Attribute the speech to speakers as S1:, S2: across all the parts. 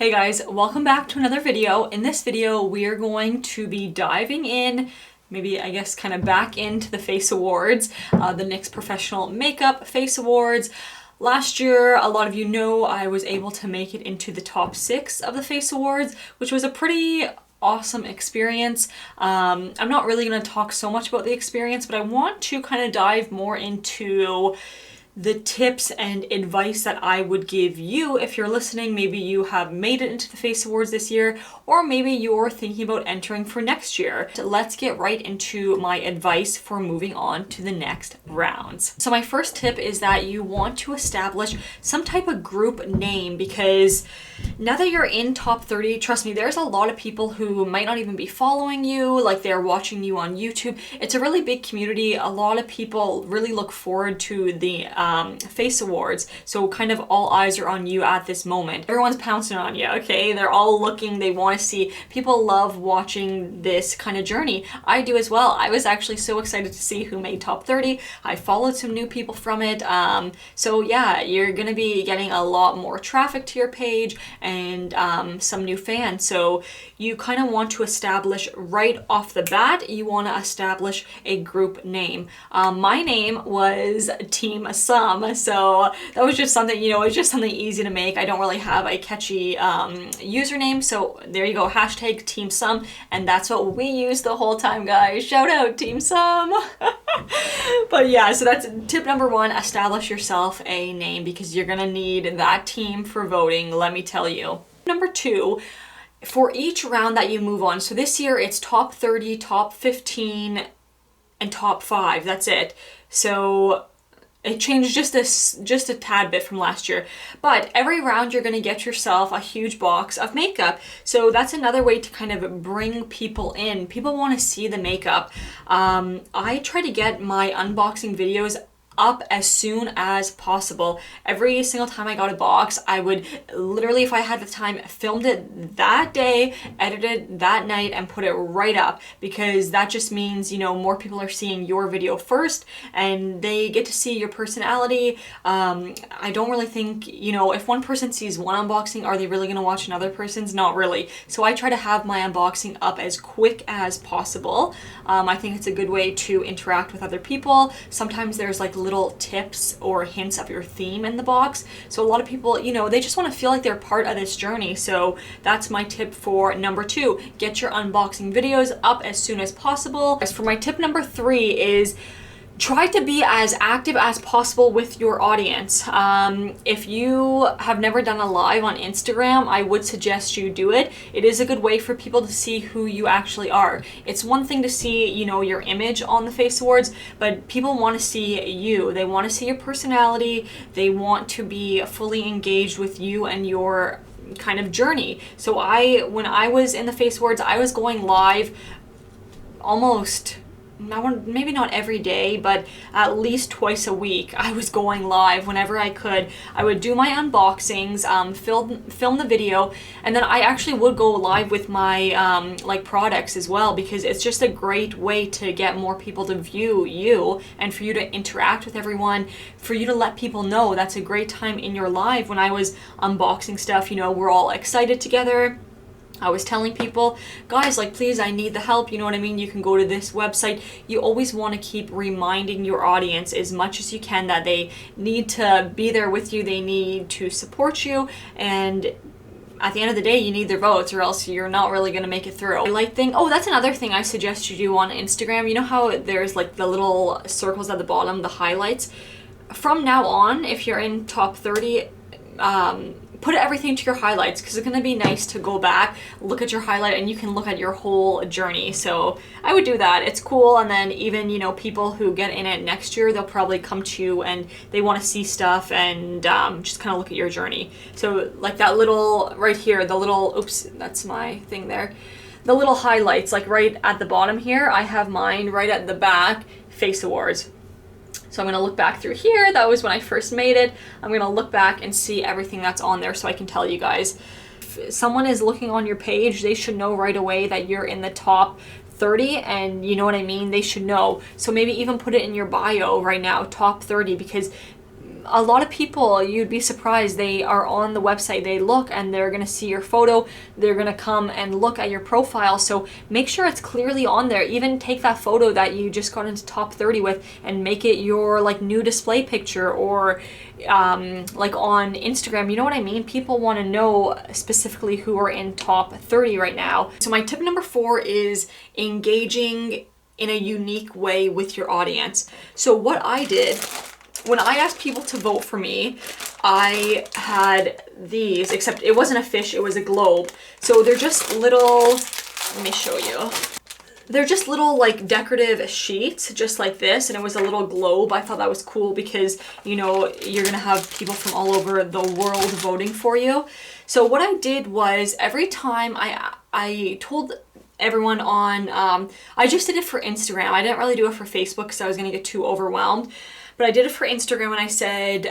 S1: Hey guys, welcome back to another video. In this video, we are going to be diving in, maybe I guess kind of back into the Face Awards, the NYX Professional Makeup Face Awards. Last year, a lot of you know I was able to make it into the top 6 of the Face Awards, which was a pretty awesome experience. I'm not really going to talk so much about the experience, but I want to kind of dive more into the tips and advice that I would give you if you're listening. Maybe you have made it into the Face Awards this year, or maybe you're thinking about entering for next year. So let's get right into my advice for moving on to the next rounds. So my first tip is that you want to establish some type of group name, because now that you're in top 30, trust me, there's a lot of people who might not even be following you, like they're watching you on YouTube. It's a really big community. A lot of people really look forward to the Face Awards, so kind of all eyes are on you at this moment. Everyone's pouncing on you, okay? They're all looking, they want to see. People love watching this kind of journey. I do as well. I was actually so excited to see who made top 30. I followed some new people from it. So yeah, you're gonna be getting a lot more traffic to your page and some new fans. So you kind of want to establish right off the bat, you want to establish a group name. My name was Team Some, so that was just something, it's just something easy to make. I don't really have a catchy username, so there you go, hashtag Team Some, and that's what we use the whole time, guys. Shout out Team Some. But yeah, so that's tip number 1, establish yourself a name, because you're gonna need that team for voting, let me tell you. Number 2, for each round that you move on, so this year it's top 30, top 15, and top 5, that's it. So it changed just a tad bit from last year. But every round you're going to get yourself a huge box of makeup. So that's another way to kind of bring people in. People want to see the makeup. I try to get my unboxing videos up as soon as possible. Every single time I got a box, I would literally, if I had the time, filmed it that day, edited that night, and put it right up, because that just means, more people are seeing your video first and they get to see your personality. I don't really think, if one person sees one unboxing, are they really going to watch another person's? Not really. So I try to have my unboxing up as quick as possible. I think it's a good way to interact with other people. Sometimes there's like little tips or hints of your theme in the box. So a lot of people, they just want to feel like they're part of this journey. So that's my tip for number 2. Get your unboxing videos up as soon as possible. As for my tip number 3 is try to be as active as possible with your audience. If you have never done a live on Instagram, I would suggest you do it. It is a good way for people to see who you actually are. It's one thing to see, your image on the Face Awards, but people want to see you. They want to see your personality. They want to be fully engaged with you and your kind of journey. So when I was in the Face Awards, I was going live almost, maybe not every day, but at least twice a week. I was going live whenever I could. I would do my unboxings, film the video, and then I actually would go live with my products as well, because it's just a great way to get more people to view you and for you to interact with everyone, for you to let people know. That's a great time in your live. When I was unboxing stuff, we're all excited together. I was telling people, guys, please, I need the help, you know what I mean? You can go to this website. You always want to keep reminding your audience as much as you can that they need to be there with you. They need to support you. And at the end of the day, you need their votes, or else you're not really going to make it through. That's another thing I suggest you do on Instagram. You know how there's the little circles at the bottom, the highlights? From now on, if you're in top 30, put everything to your highlights, because it's going to be nice to go back, look at your highlight, and you can look at your whole journey. So I would do that. It's cool. And then even, people who get in it next year, they'll probably come to you and they want to see stuff and just kind of look at your journey. So that little right here, the little, oops, that's my thing there. The little highlights, right at the bottom here, I have mine right at the back, Face Awards. So I'm going to look back through here. That was when I first made it. I'm going to look back and see everything that's on there so I can tell you guys. If someone is looking on your page, they should know right away that you're in the top 30, and you know what I mean? They should know. So maybe even put it in your bio right now, top 30, because a lot of people, you'd be surprised, they are on the website, they look and they're gonna see your photo, they're gonna come and look at your profile. So make sure it's clearly on there. Even take that photo that you just got into top 30 with and make it your like new display picture, or like on Instagram. You know what I mean? People want to know specifically who are in top 30 right now. So my tip number 4 is engaging in a unique way with your audience. So what I did when I asked people to vote for me, I had these, except it wasn't a fish, it was a globe. So they're just little, let me show you. They're just little like decorative sheets, just like this, and it was a little globe. I thought that was cool because, you know, you're gonna have people from all over the world voting for you. So what I did was every time I told everyone on, I just did it for Instagram. I didn't really do it for Facebook because I was gonna get too overwhelmed. But I did it for Instagram, and I said,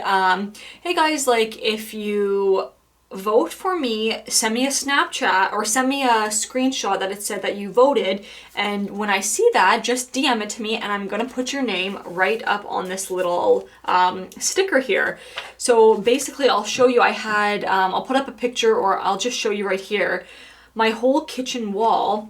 S1: hey guys, like if you vote for me, send me a Snapchat or send me a screenshot that it said that you voted, and when I see that, just DM it to me, and I'm gonna put your name right up on this little sticker here. So basically I'll show you, I had, I'll put up a picture, or I'll just show you right here, my whole kitchen wall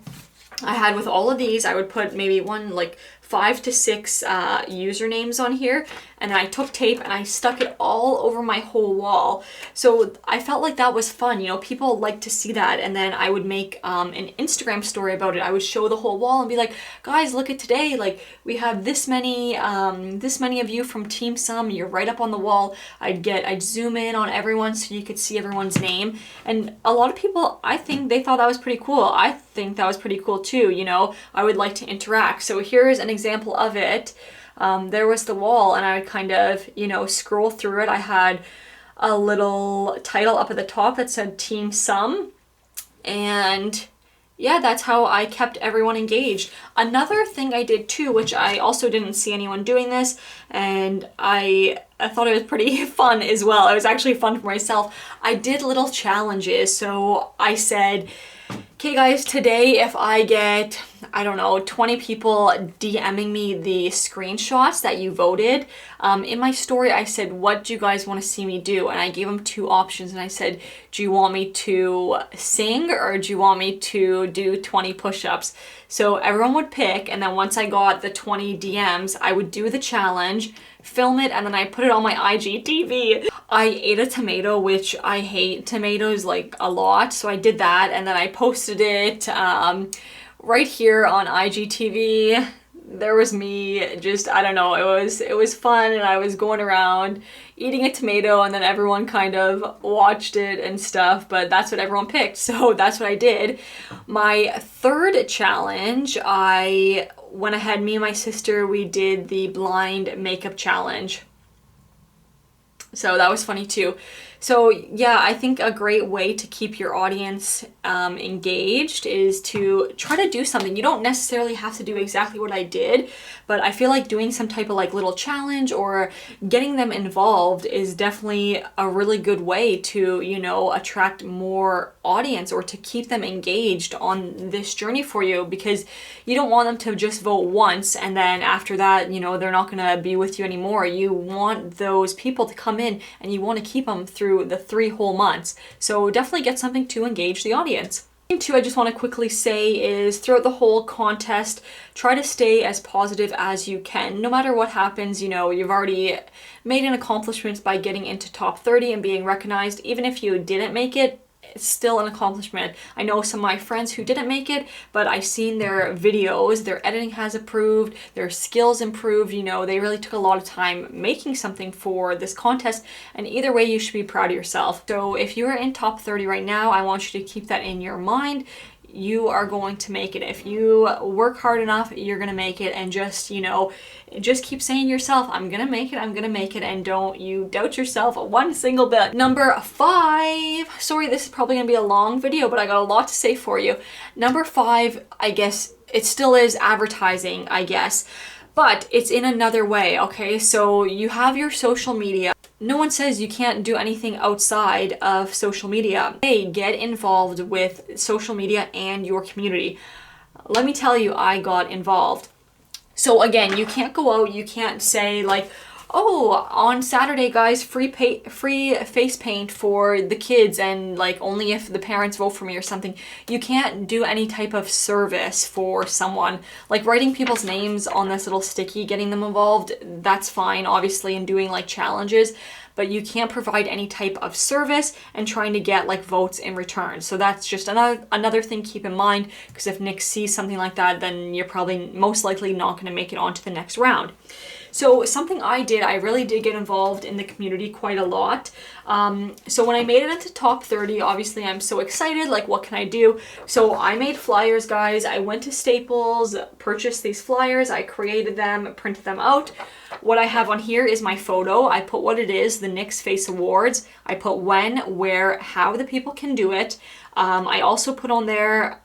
S1: I had with all of these. I would put maybe like 5 to 6 usernames on here, and then I took tape and I stuck it all over my whole wall. So I felt like that was fun, you know, people like to see that. And then I would make an Instagram story about it. I would show the whole wall and be like, guys, look at today, like we have this many of you from Team Sum, you're right up on the wall. I'd zoom in on everyone so you could see everyone's name. And a lot of people, I think they thought that was pretty cool. I think that was pretty cool too, you know, I would like to interact. So here's an example of it. There was the wall, and I would kind of, you know, scroll through it. I had a little title up at the top that said Team Sum, and yeah, that's how I kept everyone engaged. Another thing I did too, which I also didn't see anyone doing this, and I thought it was pretty fun as well. It was actually fun for myself. I did little challenges. So I said, okay guys, today if I get, I don't know, 20 people DMing me the screenshots that you voted, in my story I said, what do you guys want to see me do? And I gave them 2 options, and I said, do you want me to sing, or do you want me to do 20 push-ups? So everyone would pick, and then once I got the 20 DMs, I would do the challenge, film it, and then I put it on my IGTV. I ate a tomato, which I hate tomatoes like a lot, so I did that, and then I posted it right here on IGTV. There was me, just, I don't know, it was fun, and I was going around eating a tomato, and then everyone kind of watched it and stuff, but that's what everyone picked, so that's what I did. My third challenge, I went ahead, me and my sister, we did the blind makeup challenge. So that was funny too. So yeah, I think a great way to keep your audience engaged is to try to do something. You don't necessarily have to do exactly what I did, but I feel like doing some type of like little challenge or getting them involved is definitely a really good way to, you know, attract more audience or to keep them engaged on this journey for you, because you don't want them to just vote once and then after that, you know, they're not going to be with you anymore. You want those people to come in and you want to keep them through the 3 whole months. So definitely get something to engage the audience. Thing too, I just want to quickly say is throughout the whole contest, try to stay as positive as you can. No matter what happens, you know, you've already made an accomplishment by getting into top 30 and being recognized. Even if you didn't make it, it's still an accomplishment. I know some of my friends who didn't make it, but I've seen their videos, their editing has improved, their skills improved, you know, they really took a lot of time making something for this contest, and either way you should be proud of yourself. So if you're in top 30 right now, I want you to keep that in your mind. You are going to make it. If you work hard enough, you're gonna make it, and just, you know, just keep saying to yourself, I'm gonna make it, I'm gonna make it, and don't you doubt yourself one single bit. Number 5, sorry, this is probably gonna be a long video, but I got a lot to say for you. Number 5, I guess it still is advertising, I guess, but it's in another way, okay? So you have your social media. No one says you can't do anything outside of social media. Hey, get involved with social media and your community. Let me tell you, I got involved. So again, you can't go out, you can't say like, oh, on Saturday, guys, free face paint for the kids, and like only if the parents vote for me or something. You can't do any type of service for someone. Like writing people's names on this little sticky, getting them involved, that's fine, obviously, and doing like challenges, but you can't provide any type of service and trying to get like votes in return. So that's just another thing to keep in mind, because if Nyx sees something like that, then you're probably most likely not going to make it on to the next round. So something I really did get involved in the community quite a lot. So when I made it into top 30, obviously I'm so excited, like what can I do? So I made flyers, guys. I went to Staples, purchased these flyers, I created them, printed them out. What I have on here is my photo. I put what it is, the Nyx Face Awards. I put when, where, how the people can do it. I also put on there,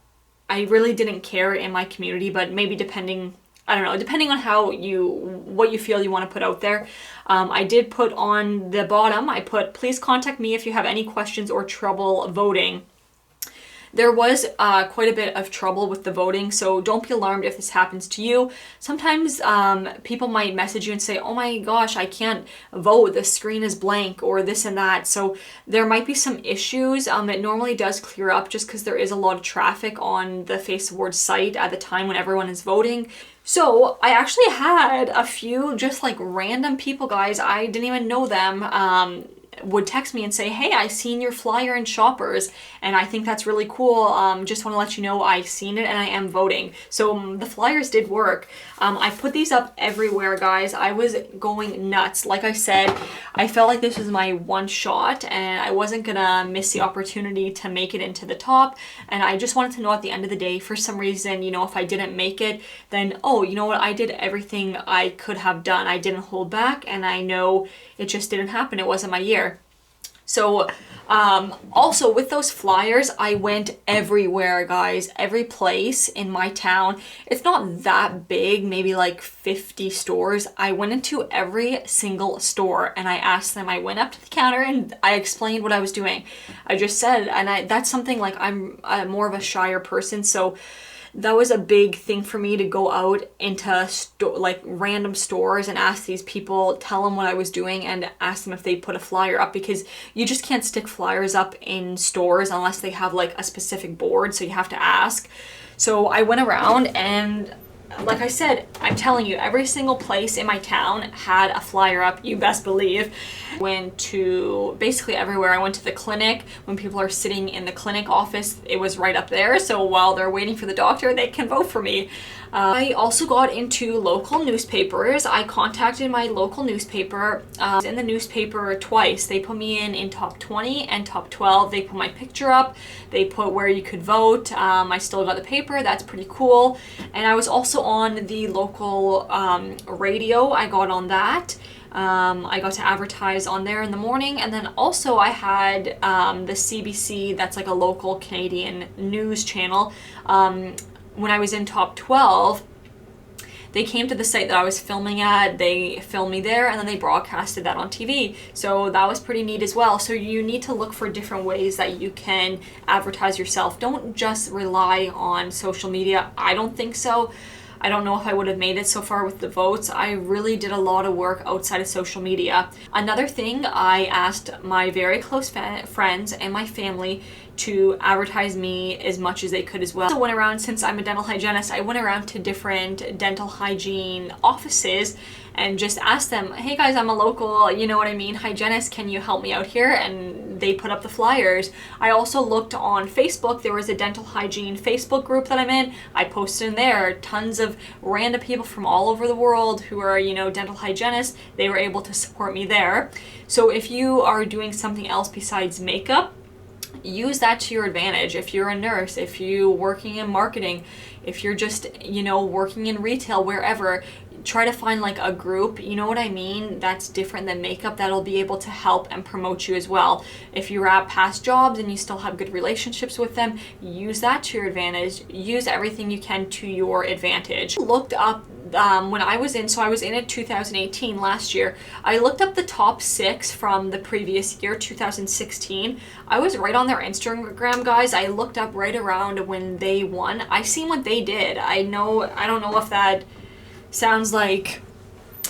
S1: I really didn't care in my community, but maybe depending on what you feel you want to put out there. I did put on the bottom, I put, please contact me if you have any questions or trouble voting. There was quite a bit of trouble with the voting, so don't be alarmed if this happens to you. Sometimes people might message you and say, oh my gosh, I can't vote, the screen is blank, or this and that. So there might be some issues. It normally does clear up just because there is a lot of traffic on the Face Awards site at the time when everyone is voting. So I actually had a few just like random people, guys, I didn't even know them, would text me and say, hey, I seen your flyer in Shoppers and I think that's really cool. Just want to let you know I seen it and I am voting. So the flyers did work. I put these up everywhere, guys. I was going nuts. Like I said, I felt like this was my one shot and I wasn't gonna miss the opportunity to make it into the top. And I just wanted to know at the end of the day, for some reason, you know, if I didn't make it, then, oh, you know what, I did everything I could have done. I didn't hold back, and I know it just didn't happen. It wasn't my year. So also with those flyers, I went everywhere, guys, every place in my town. It's not that big, maybe like 50 stores. I went into every single store and I asked them, I went up to the counter and I explained what I was doing. I just said, and that's something like I'm more of a shyer person, so that was a big thing for me to go out into like random stores and ask these people, tell them what I was doing and ask them if they put a flyer up, because you just can't stick flyers up in stores unless they have like a specific board, so you have to ask. So I went around and like I said, I'm telling you, every single place in my town had a flyer up, you best believe. Went to basically everywhere. I went to the clinic. When people are sitting in the clinic office, it was right up there. So while they're waiting for the doctor, they can vote for me. I also got into local newspapers. I contacted my local newspaper. In the newspaper twice. They put me in top 20 and top 12. They put my picture up. They put where you could vote. I still got the paper. That's pretty cool. And I was also on the local radio. I got on that. I got to advertise on there in the morning, and then also I had the CBC, that's like a local Canadian news channel. When I was in top 12, they came to the site that I was filming at, they filmed me there, and then they broadcasted that on TV. So that was pretty neat as well. So you need to look for different ways that you can advertise yourself. Don't just rely on social media. I don't think so. I don't know if I would have made it so far with the votes. I really did a lot of work outside of social media. Another thing, I asked my very close friends and my family to advertise me as much as they could as well. I went around, since I'm a dental hygienist, I went around to different dental hygiene offices and just asked them, hey guys, I'm a local, you know what I mean, hygienist, can you help me out here? And they put up the flyers. I also looked on Facebook. There was a dental hygiene Facebook group that I'm in. I posted in there. Tons of random people from all over the world who are, you know, dental hygienists. They were able to support me there. So if you are doing something else besides makeup, use that to your advantage. If you're a nurse, if you're working in marketing, if you're just, you know, working in retail, wherever, try to find like a group, you know what I mean, that's different than makeup, that'll be able to help and promote you as well. If you're at past jobs and you still have good relationships with them, use that to your advantage. Use everything you can to your advantage. Looked up when I was in, so I was in it 2018, last year. I looked up the top 6 from the previous year, 2016. I was right on their Instagram, guys. I looked up right around when they won. I seen what they did. I don't know if that sounds like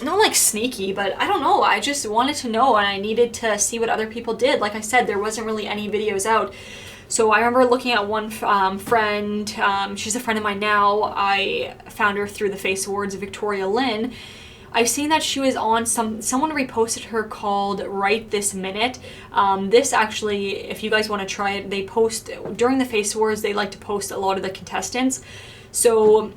S1: not like sneaky, but I don't know. I just wanted to know and I needed to see what other people did. Like I said, there wasn't really any videos out. So I remember looking at one friend, she's a friend of mine now. I found her through the Face Awards, Victoria Lynn. I've seen that she was on someone reposted her called Right This Minute. This actually, if you guys want to try it, they post, during the Face Awards, they like to post a lot of the contestants. So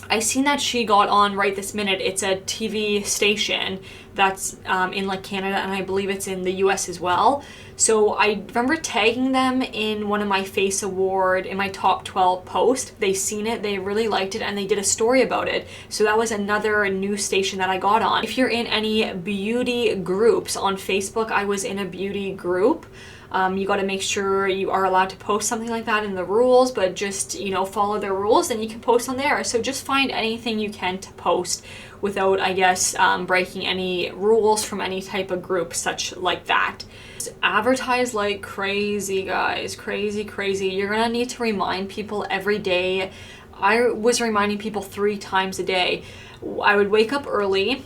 S1: I seen that she got on Right This Minute. It's a TV station that's in like Canada, and I believe it's in the US as well. So I remember tagging them in one of my Face Award, in my top 12 post. They seen it, they really liked it, and they did a story about it. So that was another news station that I got on. If you're in any beauty groups on Facebook, I was in a beauty group. You got to make sure you are allowed to post something like that in the rules, but just, you know, follow their rules and you can post on there. So just find anything you can to post without, I guess, breaking any rules from any type of group such like that. Advertise like crazy, guys. Crazy, crazy. You're gonna need to remind people every day. I was reminding people 3 times a day. I would wake up early,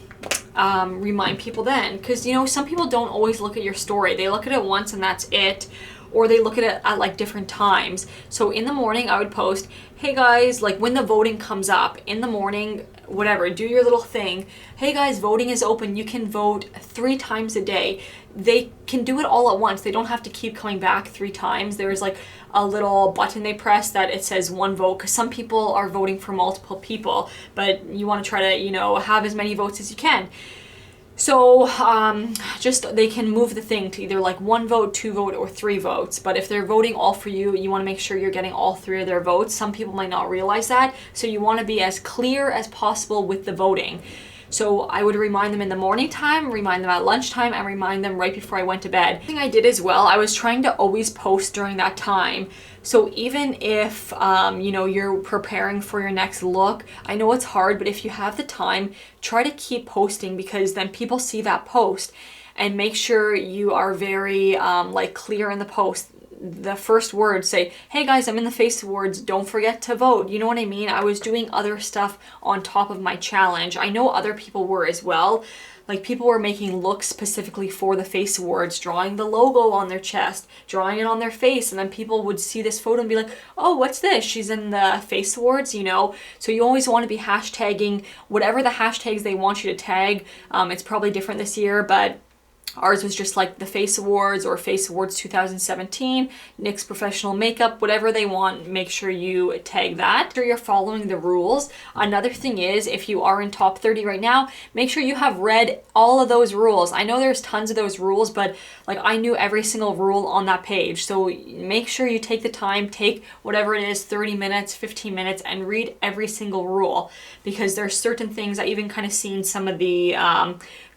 S1: remind people then, because you know some people don't always look at your story. They look at it once and that's it, or they look at it at like different times. So in the morning I would post, hey guys, like when the voting comes up in the morning, whatever, do your little thing. Hey guys, voting is open. You can vote 3 times a day. They can do it all at once. They don't have to keep coming back 3 times. There's like a little button they press that it says 1 vote, because some people are voting for multiple people, but you want to try to, you know, have as many votes as you can. So just they can move the thing to either like 1 vote, 2 vote, or 3 votes. But if they're voting all for you, you want to make sure you're getting all 3 of their votes. Some people might not realize that. So you want to be as clear as possible with the voting. So I would remind them in the morning time, remind them at lunchtime, and remind them right before I went to bed. The thing I did as well, I was trying to always post during that time. So even if, you know, you're preparing for your next look, I know it's hard, but if you have the time, try to keep posting, because then people see that post. And make sure you are very like clear in the post. The first words say, hey guys, I'm in the Face Awards, don't forget to vote. You know what I mean? I was doing other stuff on top of my challenge. I know other people were as well. Like people were making looks specifically for the Face Awards, drawing the logo on their chest, drawing it on their face, and then people would see this photo and be like, oh, what's this? She's in the Face Awards, you know? So you always want to be hashtagging whatever the hashtags they want you to tag. It's probably different this year, but ours was just like the Face Awards or Face Awards 2017, NYX Professional Makeup, whatever they want, make sure you tag that. Make sure you're following the rules. Another thing is, if you are in top 30 right now, make sure you have read all of those rules. I know there's tons of those rules, but like I knew every single rule on that page. So make sure you take the time, take whatever it is, 30 minutes, 15 minutes, and read every single rule, because there's certain things I even kind of seen some of the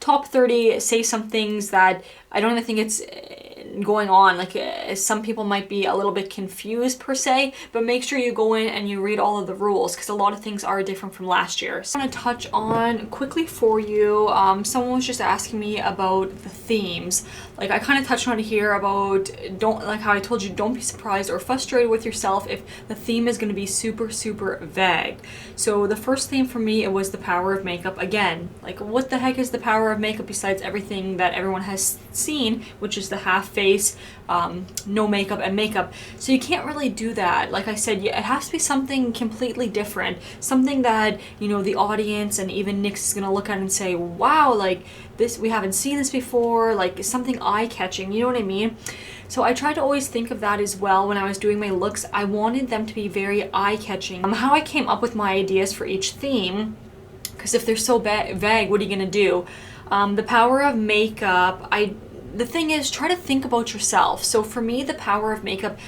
S1: top 30 say some things that I don't even think it's going on. Like some people might be a little bit confused per se, but make sure you go in and you read all of the rules, because a lot of things are different from last year. So I'm going to touch on quickly for you, someone was just asking me about the themes. Like I kind of touched on here about, don't, like how I told you, don't be surprised or frustrated with yourself if the theme is going to be super, super vague. So the first theme for me, it was the power of makeup. Again, like what the heck is the power of makeup besides everything that everyone has seen, which is the half face, no makeup, and makeup. So you can't really do that. Like I said, it has to be something completely different, something that, you know, the audience and even NYX is gonna look at and say, wow, like this, we haven't seen this before, like something eye-catching, you know what I mean? So I try to always think of that as well when I was doing my looks. I wanted them to be very eye-catching. How I came up with my ideas for each theme, because if they're so vague, what are you gonna do? The power of makeup, the thing is, try to think about yourself. So for me, the power of makeup,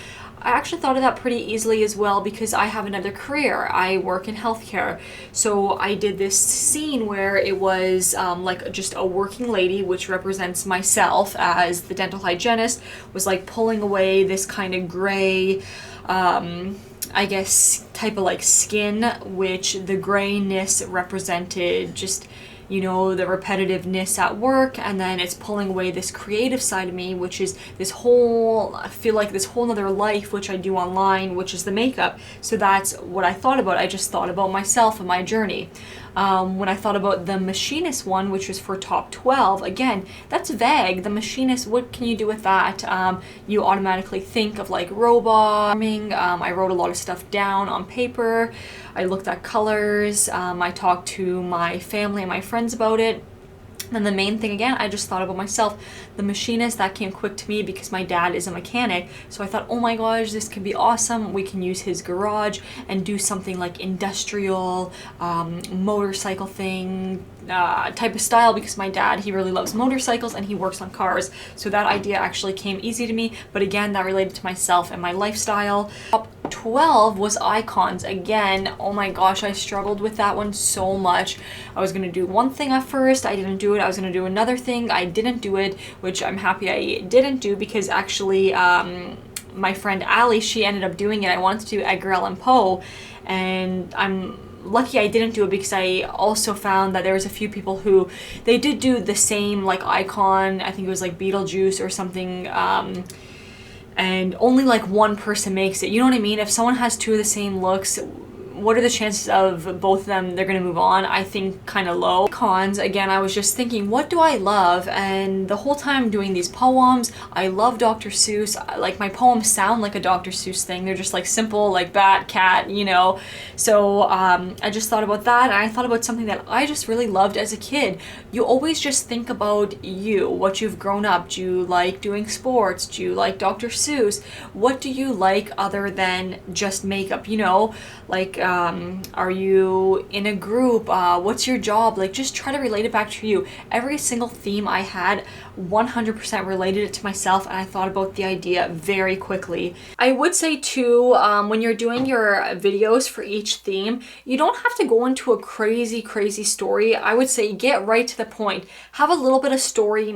S1: I actually thought of that pretty easily as well, because I have another career. I work in healthcare. So I did this scene where it was like just a working lady, which represents myself as the dental hygienist, was like pulling away this kind of gray, I guess, type of like skin, which the grayness represented just, you know, the repetitiveness at work, and then it's pulling away this creative side of me, which is this whole, I feel like this whole nother life, which I do online, which is the makeup. So that's what I thought about. I just thought about myself and my journey. When I thought about the machinist one, which was for top 12, again, that's vague. The machinist, what can you do with that? You automatically think of like robot farming. I wrote a lot of stuff down on paper. I looked at colors. I talked to my family and my friends about it. And the main thing, again, I just thought about myself. The machinist, that came quick to me because my dad is a mechanic. So I thought, oh my gosh, this could be awesome. We can use his garage and do something like industrial, motorcycle thing, type of style, because my dad, he really loves motorcycles and he works on cars. So that idea actually came easy to me. But again, that related to myself and my lifestyle. Top 12 was icons. Again, oh my gosh, I struggled with that one so much. I was gonna do one thing at first, I didn't do it. I was gonna do another thing, I didn't do it, which I'm happy I didn't do, because actually my friend Allie, she ended up doing it. I wanted to do Edgar Allan Poe, and I'm lucky I didn't do it because I also found that there was a few people who they did do the same like icon. I think it was like Beetlejuice or something, and only like one person makes it. You know what I mean? If someone has two of the same looks, what are the chances of both of them, they're gonna move on? I think kind of low. Cons, again, I was just thinking, what do I love? And the whole time doing these poems, I love Dr. Seuss. Like, my poems sound like a Dr. Seuss thing. They're just like simple, like bat, cat, you know? So I just thought about that, and I thought about something that I just really loved as a kid. You always just think about you, what you've grown up. Do you like doing sports? Do you like Dr. Seuss? What do you like other than just makeup, you know? Like, are you in a group? What's your job? Like, just try to relate it back to you. Every single theme I had 100% related it to myself, and I thought about the idea very quickly. I would say too, when you're doing your videos for each theme, you don't have to go into a crazy story. I would say get right to the point. Have a little bit of story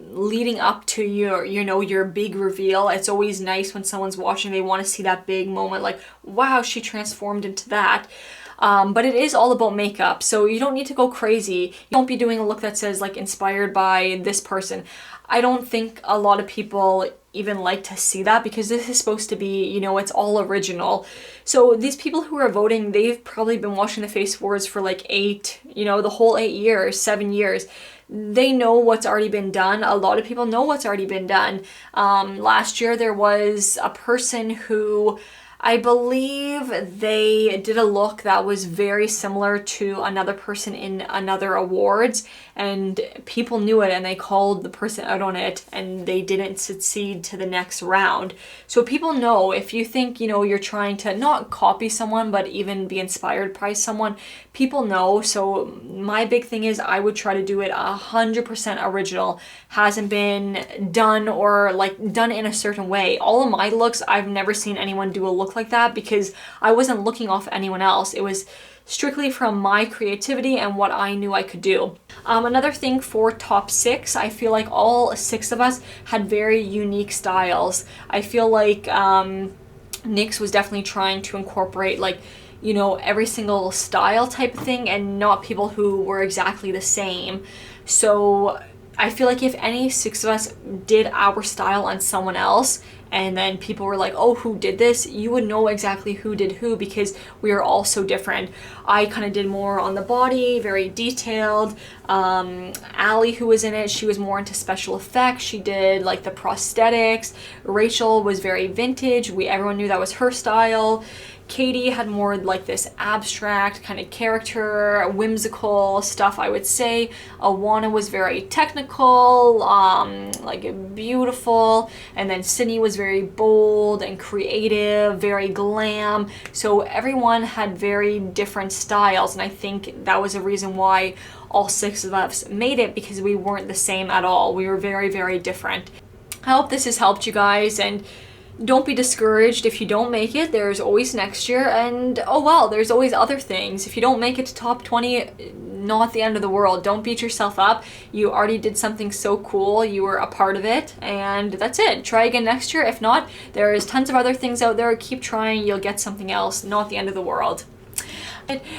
S1: leading up to your big reveal. It's always nice when someone's watching, they want to see that big moment, like, wow, she transformed into that. But it is all about makeup, so you don't need to go crazy. You don't be doing a look that says like inspired by this person. I don't think a lot of people even like to see that, because this is supposed to be, you know, it's all original. So these people who are voting, they've probably been watching the Face Awards for like the whole 8 years, 7 years. They know what's already been done. A lot of people know what's already been done. Last year there was a person who, I believe they did a look that was very similar to another person in another awards, and people knew it and they called the person out on it, and they didn't succeed to the next round. So people know. If you think, you know, you're trying to not copy someone but even be inspired by someone, people know. So my big thing is I would try to do it 100% original. Hasn't been done or like done in a certain way. All of my looks, I've never seen anyone do a look like that, because I wasn't looking off anyone else. It was strictly from my creativity and what I knew I could do. Another thing for top 6, I feel like all 6 of us had very unique styles. I feel like Nyx was definitely trying to incorporate like, you know, every single style type of thing, and not people who were exactly the same. So I feel like if any 6 of us did our style on someone else, and then people were like, oh, who did this? You would know exactly who did who, because we are all so different. I kind of did more on the body, very detailed. Allie, who was in it, she was more into special effects. She did like the prosthetics. Rachel was very vintage. Everyone knew that was her style. Katie had more like this abstract kind of character, whimsical stuff, I would say. Awana was very technical, like beautiful. And then Sydney was very bold and creative, very glam. So everyone had very different styles, and I think that was a reason why all 6 of us made it, because we weren't the same at all. We were very different. I hope this has helped you guys, and don't be discouraged if you don't make it. There's always next year, and oh well, there's always other things. If you don't make it to top 20, not the end of the world. Don't beat yourself up. You already did something so cool. You were a part of it, and that's it. Try again next year. If not, there's tons of other things out there. Keep trying. You'll get something else. Not the end of the world.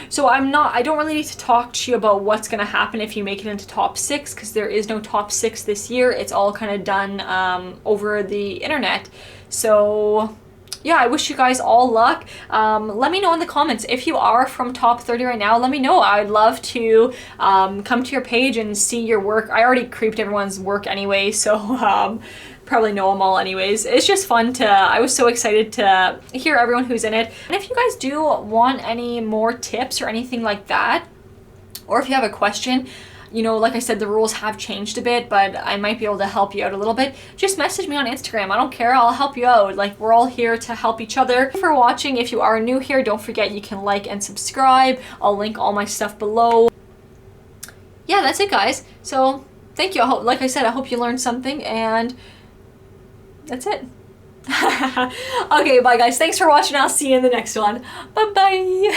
S1: So I don't really need to talk to you about what's going to happen if you make it into top 6, because there is no top 6 this year. It's all kind of done over the internet. So yeah, I wish you guys all luck. Let me know in the comments if you are from top 30 right now. Let me know. I'd love to come to your page and see your work. I already creeped everyone's work anyway, so probably know them all anyways. It's just fun to, I was so excited to hear everyone who's in it. And if you guys do want any more tips or anything like that, or if you have a question, you know, like I said, the rules have changed a bit, but I might be able to help you out a little bit. Just message me on Instagram. I don't care. I'll help you out. Like, we're all here to help each other. Thank you for watching. If you are new here, don't forget you can like and subscribe. I'll link all my stuff below. Yeah, that's it, guys. So thank you. Like I said, I hope you learned something, and that's it. Okay, bye, guys. Thanks for watching. I'll see you in the next one. Bye-bye.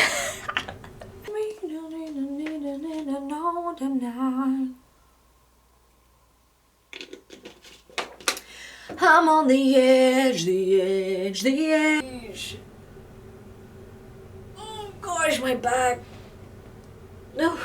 S1: I'm on the edge, the edge, the edge. Oh gosh, my back. No.